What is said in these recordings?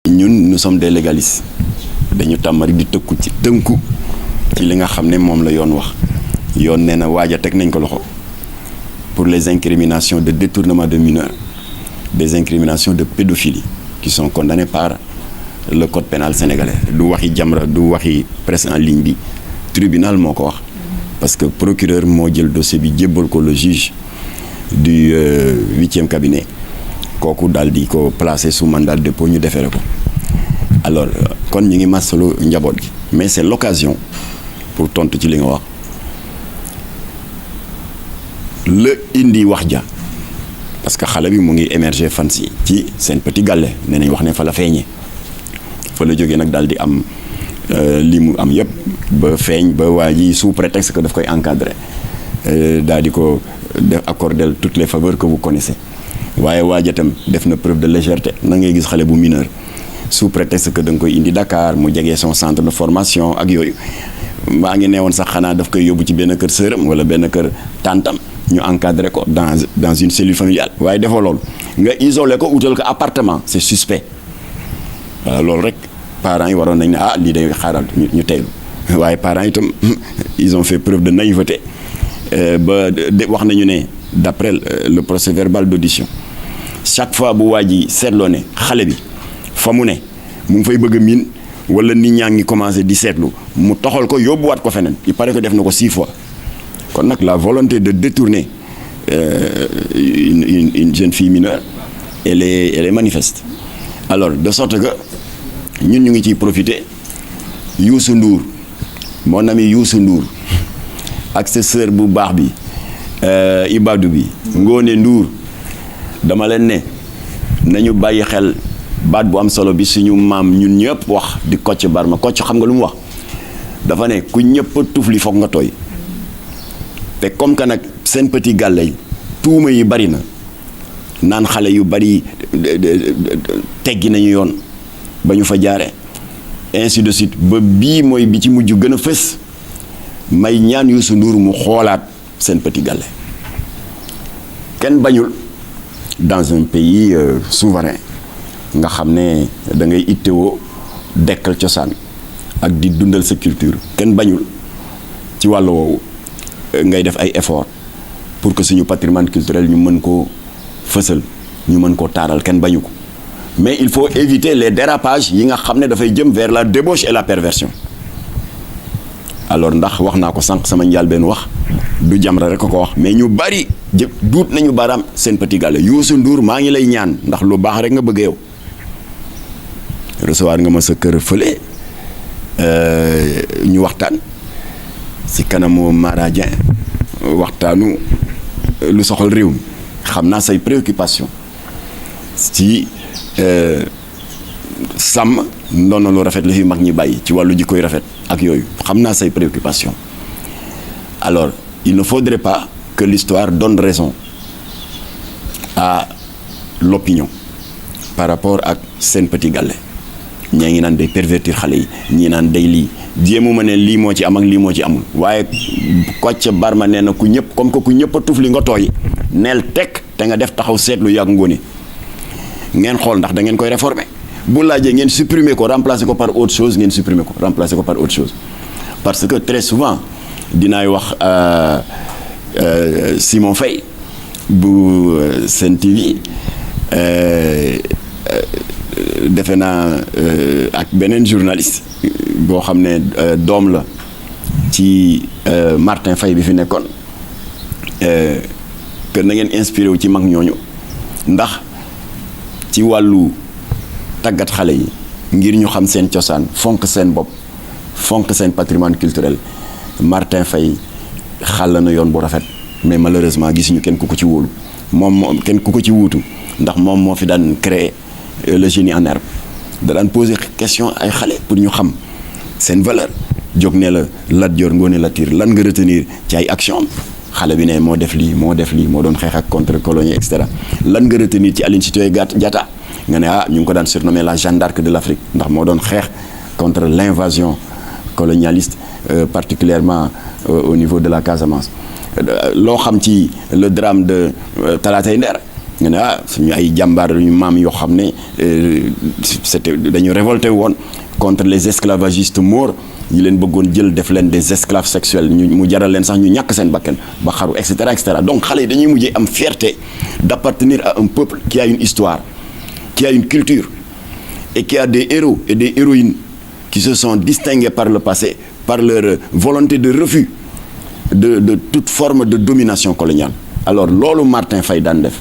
ñun nous sommes des légalistes dañu tàmm rek di tënku ci li nga xam ne moom la yoon wax yoon nee na waaja teg nañ ko loxo pour les incriminations de détournement de mineurs, des incriminations de pédophilie qui sont condamnées par le code pénal sénégalais. Du waxi Jamra du waxi presse en ligne bi tribunal moo ko wax parce que procureur moo jël dossier bi jébbal ko le juge du 8e cabinet kooku daal di ko placé sous mandat de dépôt ñu defere ko alors kon ñu ngi masalu njaboot gi mais c'est l'occasion pour tontu ci li nga wax la indi wax ja parce que xale bi mu ngi émerger fan si ci seen petit gàlle nee nañ wax ne fa la feeñee fa la jógee nag daal di am li mu am yëpp ba feeñ ba waa ji sous prétexte que daf koy encadrer daal di ko def accorder toutes les faveurs que vous connaissez waaye waaja tam def na preuve de légèreté na ngay gis xale bu mineur sous prétexte que da nga koy indi Dakar mu jegee son centre de formation ak yooyu maa ngi neewoon sax xanaa daf koy yóbbu ci benn kër sëram wala benn kër tantam ñu encadré ko dans une cellule familiale waaye defoo loolu nga isolé ko utal ko appartement c'est suspect voilà loolu rek parents yi waroon nañ ne ah lii day xaaral ñu teylu waaye parents itam ils ont fait preuve de naïveté ba wax nañu ne d'après le procès verbal d'audition chaque fois bu waa ji seetloo ne xale bi fa mu ne mu ngi fay bëgg a miin wala nit ñaa ngi commencé di seetlu mu toxal ko yóbbuwaat ko feneen il paraît que def na ko 6 fois kon nag la volonté de détourner une jeune fille mineure elle est manifeste alors de sorte que ñun ñu ngi ciy profiter Youssou Ndour mon ami Youssou Ndour ak sa sœur bu baax bi Ibadou bi Ngoné Ndour dama leen ne nañu bàyyi xel baat bu am solo bi suñu maam ñun ñëpp wax di Kocc Barma Kocc xam nga lu mu wax dafa ne ku ñëpp tufli foog nga tooy te comme que nag seen petit gàlle yi tuuma yi bari na naan xale yu bari teggi nañu yoon ba ñu fa jaare ainsi de suite ba bii mooy bi ci mujj gën a fës may ñaan Youssou Ndour mu xoolaat seen petit gàlle kenn bañul dans un pays souverain nga xam ne da ngay ittewoo dekkal cosaan ak di dundal sa culture kenn bañul ci wàllu woowu ngay def ay effort pour que suñu patrimoine culturel ñu mën koo fësal ñu mën koo taaral kenn bañu ko mais il faut éviter les dérapages yi nga xam ne dafay jëm vers la débauche et la perversion alors ndax wax naa ko sànq sama njëlbéen wax du Jamra rek ko wax mais ñu bari duut nañu baaraam seen petit gàlle Youssou Ndour maa ngi lay ñaan ndax lu baax rek nga bëgg yow recevoir nga ma sa kër fële ñu waxtaan ci kanamu Mara Dieng waxtaanu lu soxal réew mi xam naa say préoccupation ci sàmm ndono lu rafet li fi mag ñi bàyyi ci wàllu jikkoy rafet ak yooyu xam naa say préoccupation alors il ne faudrait pas que l'histoire donne raison à l'opinion par rapport ak seen petit gàlle ñaa ngi naan day pervertir xale yi ñii naan day lii jéemuma ne lii moo ci am ak lii moo ci amul waaye Kocc Barma nee na ku ñëpp comme que ku ñëpp a tuf li nga tooy neel tekk te nga def taxaw seetlu yàgg ngoone ngeen xool ndax da ngeen koy réformer bu laajee ngeen supprimer ko remplacer ko par autre chose ngeen supprimer ko remplacer ko par autre chose parce que très souvent dinaay wax Simon Faye bu Sen TV defe naa ak beneen journaliste boo xam ne doom la ci Martin Faye bi fi nekkoon que na ngeen inspiré wu ci mag ñooñu ndax ci wàllu tàggat xale yi ngir ñu xam seen cosaan fonk seen bopp fonk seen patrimoine culturel Martin Faye xàll na yoon bu rafet mais malheureusement gisuñu kenn ku ko ci wóolu moom kenn ku ko ci wuutu ndax moom moo fi daan créer le génie en herbe da daan poser question ay xale pour ñu xam seen valeur jóg ne la Lat Joor Ngoone Latiir lan nga retenir ci ay action xale bi ne moo def lii moo doon xeex ak contre colonie et cetera lan nga retenir ci Aline Sitoé Diatta nga ne ñu ngi ko daan surnommé la Jeanne d'Arc de l'Afrique ndax moo doon xeex contre l'invasion colonialiste particulièrement au niveau de la Casamance loo xam ci le drame de Talatay Nder nga ne ah suñu ay jàmbaar ñu maam yoo xam ne c'était dañu révolté woon contre les esclavagistes maures ñi leen bëggoon jël def leen des esclaves sexuels mu jaral leen sax ñu ñàkk seen bakkan ba xaru et cetera donc xale yi dañuy mujjee am fierté d'appartenir à un peuple qui a une histoire qui a une culture et qui a des héros et des héroïnes qui se sont distingués par le passé par leur volonté de refus de toute forme de domination coloniale. Alors loolu Martin Faye daan def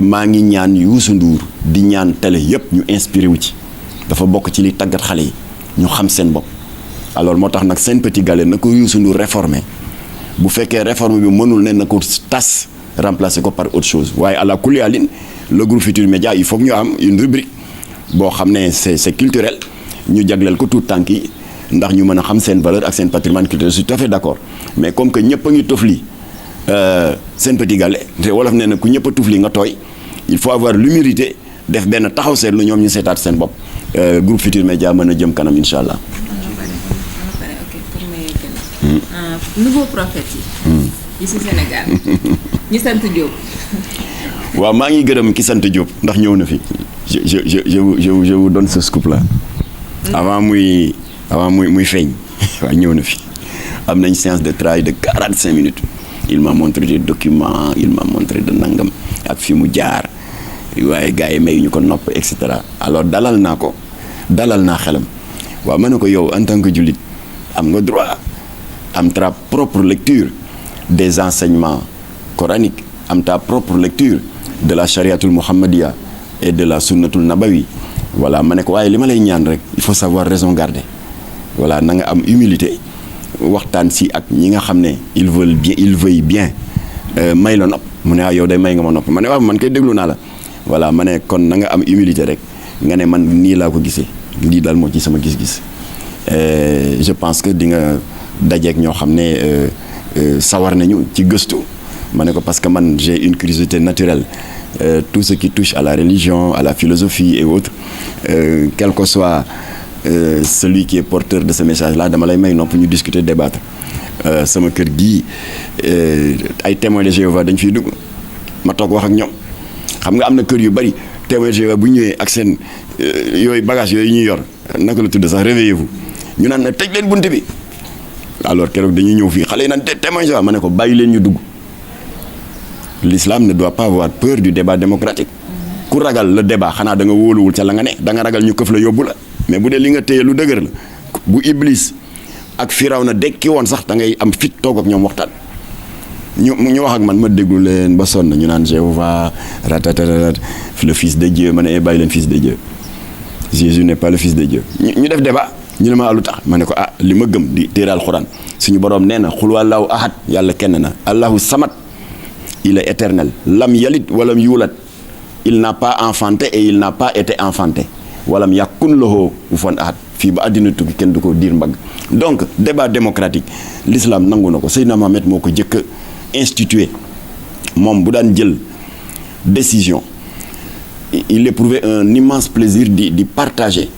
maa ngi ñaan Youssou Ndour di ñaan télé yépp ñu inspiré wu ci dafa bokk ci li tàggat xale yi ñu xam seen bopp. alors moo tax nag Sen Petit Gallé na ko Youssou Ndour réformer bu fekkee réforme bi mënul ne na ko tas remplacer ko par autre chose waaye à la kulli alin le groupe Futurs Médias il faut que ñu am une rubrique boo xam ne c'est culturel ñu jagleel ko tout tànk yi ndax ñu mën a xam seen valeur ak seen patrimoine culturel je suis tout à fait d'accord mais comme que ñëpp a ngi tofli Sen Petit Gallé te wolof nee na ku ñëpp a tufli nga tooy il faut avoir l'humilité def benn taxaw seetlu ñoom ñu seetaat seen bopp groupe Futurs Médias mën a jëm kanam incha allah. nouveau prophète yi ci Sénégal ñi sant Diop. waaw maa ngi gërëm ki sant Diop ndax ñëw na fi je vous donne ce scoop là avant muy feeñ waaw ñëw na fi am nañ séance de travail de 45 minutes il m'a montré des documents il m'a montré de nangam ak fi mu jaar waaye gars yi may ñu ko nopp et cetera alors dalal naa xelam waaw ma ne ko yow en tant que jullit am nga droit am ta propre lecture des enseignements coraniques am ta propre lecture de la chariatul muhammadiya et de la sunnatul nabawi voilà ma ne ko waaye li ma lay ñaan rek il faut savoir raison garder voilà na nga am humilité waxtaan si ak ñi nga xam ne ils veuillent bien may la nopp mu ne yow day may nga ma nopp ma ne waaw man kay déglu naa la voilà ma ne kon na nga am humilité rek nga ne man nii laa ko gisee lii daal moo ci sama gis-gis je pense que di nga dajeek ñoo xam ne sawar nañu ci gëstu ma ne ko parce que man j'ai une curiosité naturelle tout ce qui touche à la religion à la philosophie et autres quel que soit celui qui est porteur de ce message là dama lay may nopp ñu discuter débattre sama kër gii ay témoins de Jéhovah dañ fiy dugg ma toog wax ak ñoom xam nga am na kër yu bari témoins de Jéhovah bu ñëwee ak seen yooyu bagage yooyu ñuy yor naka la tudd sax réveillez-vous ñu naan na tëj leen bunt bi alors keroog dañuy ñëw fii xale yi naan témoins de Jéhovah ma ne ko bàyyi leen ñu dugg l'islam ne doit pas avoir peur du débat démocratique ku ragal le débat xanaa da nga wóoluwul ca la nga ne da nga ragal ñu këf la yóbbu la mais bu dee li nga téye lu dëgër la bu Iblis ak Firawna dekki woon sax da ngay am fit toog ak ñoom waxtaan ñu wax ak man ma déglu leen ba sonn ñu naan Jéhovah ratatatat le fils de Dieu ma ne bàyyi leen fils de Dieu Jésus n'est pas le fils de Dieu ñu def débat ñu ne ma lu tax ma ne ko li ma gëm di téere alxuraan suñu boroom nee na xul wallaahu ahad yàlla kenn na allahu samad il est éternel lam yalit walam yuulat il n'a pas enfanté et il n'a pas été enfanté walam yakun lahu kufuwan ahad fii ba àddina tukki kenn du ko diir mbagg donc débat démocratique l'islam nangu na ko Seydina Mohamed moo ko jëkk institué moom bu daan jël décision il éprouvait un immense plaisir di partager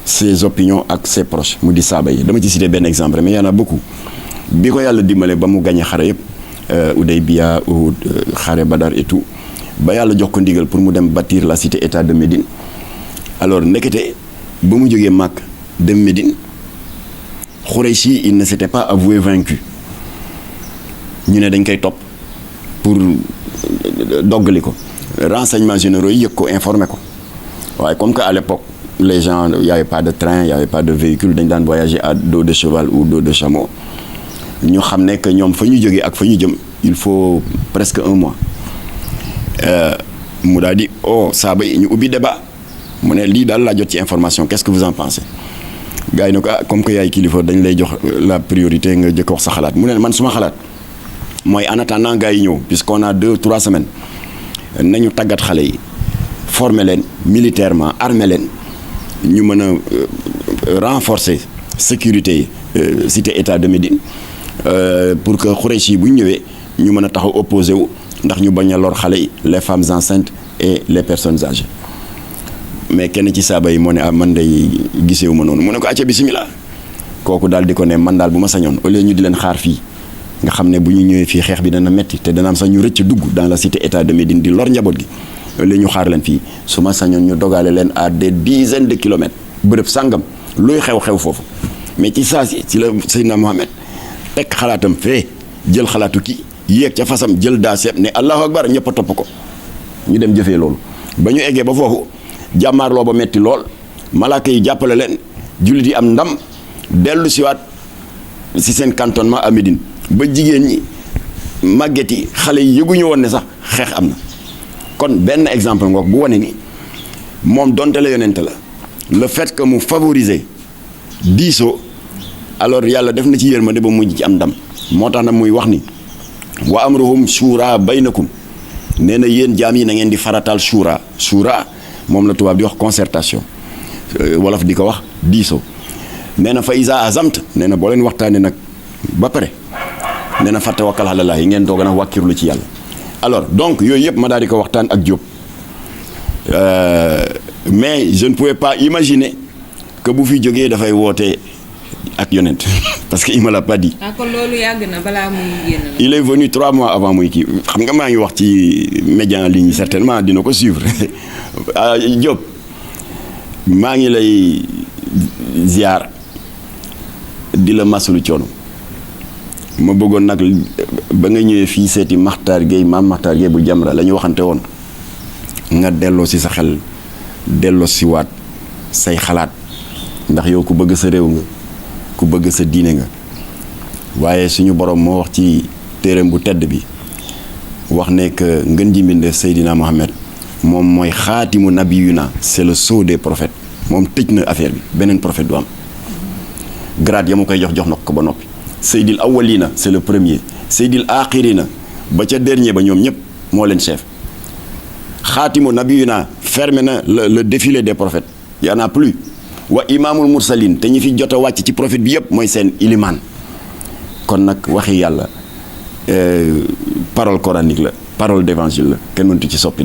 ses opinions ak ses proches mu di saaba yi dama ci citer benn exemple mais y en a beaucoup bi ko yàlla dimbale ba mu gañe xare yëpp Oudeybiya Uhud xare Badar et tout ba yàlla jox ko ndigal pour mu dem bâtir la cité état de Médine alors ndekete ba mu jógee Makka dem Médine Khoureychi il ne s'était pas avoué vaincu ñu ne dañ koy topp pour doggali ko renseignements généraux yi yëg ko informé ko waaye comme que à l'époque les gens il y avait pas de train il y avait pas de véhicule dañ daan voyager à dos de cheval ou dos de chameau ñu xam ne que ñoom fa ñu jógee ak fa ñu jëm il faut presque un mois mu daal di saaba yi ñu ubbi débat mu ne lii daal laa jot ci information qu'est-ce que vous en pensez gars yi ne ko comme que yaay kilifa dañ lay jox la priorité nga jëkk wax sa xalaat mu ne man suma xalaat mooy en attendant gars yi ñëw puisqu'on a 2-3 semaines nañu tàggat xale yi former leen militairement armer leen ñu mën a renforcer sécurité cité état de Médine pour que Khoureychi bu ñu ñëwee ñu mën a taxaw opposé wu ndax ñu bañ a lor xale yi les femmes enceintes et les personnes âgées mais kenn ci saaba yi moo ne man day gisewu ma noonu mu ne ko acca bismillah kooku daal di ko ne man daal bu ma sañoon au lieu ñu di leen xaar fii nga xam ne bu ñu ñëwee fii xeex bi dana metti te dana am sax ñu rëcc dugg dans la cité état de Médine di lor njaboot gi li ñu xaar leen fii su ma sañoon ñu dogale leen à des dizaines de kilomètres bërëb sàngam luy xew-xew foofu mais ci saa si ci la Seydina Mohamed teg xalaatam fee jël xalaatu kii yéeg ca fasam jël daaseem ne allahu akbar ñëpp a topp ko ñu dem jëfee loolu ba ñu eggee ba foofu jàmmaarloo ba metti lool malaaka yi jàppale leen jullit yi am ndam dellu siwaat si seen cantonnement à Médine ba jigéen ñi màgget yi xale yi yëguñu woon ne sax xeex am na kon benn exemple ngoog bu wane ni moom donte la yonente la le fait que mu favoriser diisoo alors yàlla def na ci yërmande ba mujj ci am ndam moo tax nag muy wax ni wa amruhum shura baynakum nee na yéen jaam yi na ngeen di farataal shura moom la tubaab di wax concertation wolof di ko wax diisoo nee na fa isa azamt nee na boo leen waxtaanee nag ba pare nee na fa tawakkal ala Allah yi ngeen doog a nag wàkkirlu ci yàlla alors donc yooyu yëpp ma daal di ko waxtaan ak Diop mais je ne pouvais pas imaginer que bu fi jógee dafay woote ak yonent parce que il me l'a pas dit. kon loolu yàgg na balaa muy génn. il est venu 3 mois avant muy kii xam nga maa ngi wax ci média en ligne certainement dina ko suivre Diop maa ngi lay ziar di la masalu coono ma bëggoon nag ba nga ñëwee fii seeti Makhtar Gueye maam Makhtar Gueye bu Jamra la ñu waxante woon nga delloo si sa xel delloo si waat say xalaat ndax yow ku bëgg sa réew nga ku bëgg sa diine nga waaye suñu borom moo wax ci téereem bu tedd bi wax ne que ngën ji mbinde Seydina Mohamed moom mooy xaatimu nabiyuna c'est le sceau des prophètes moom tëj na affaire bi beneen prophète du am grade ya mu koy jox na ko ba noppi Seydil awwalina c'est le premier Seydil aaxirina ba ca dernier ba ñoom ñëpp moo leen chef xaatimu nabiyuna fermé na le défilé des prophètes y en a plus wa imaamul mursalin te ñi fi jot a wàcc ci prophète bi yëpp mooy seen ilimaan kon nag waxi yàlla parole coranique la parole d'évangile la kenn mëntu ci soppi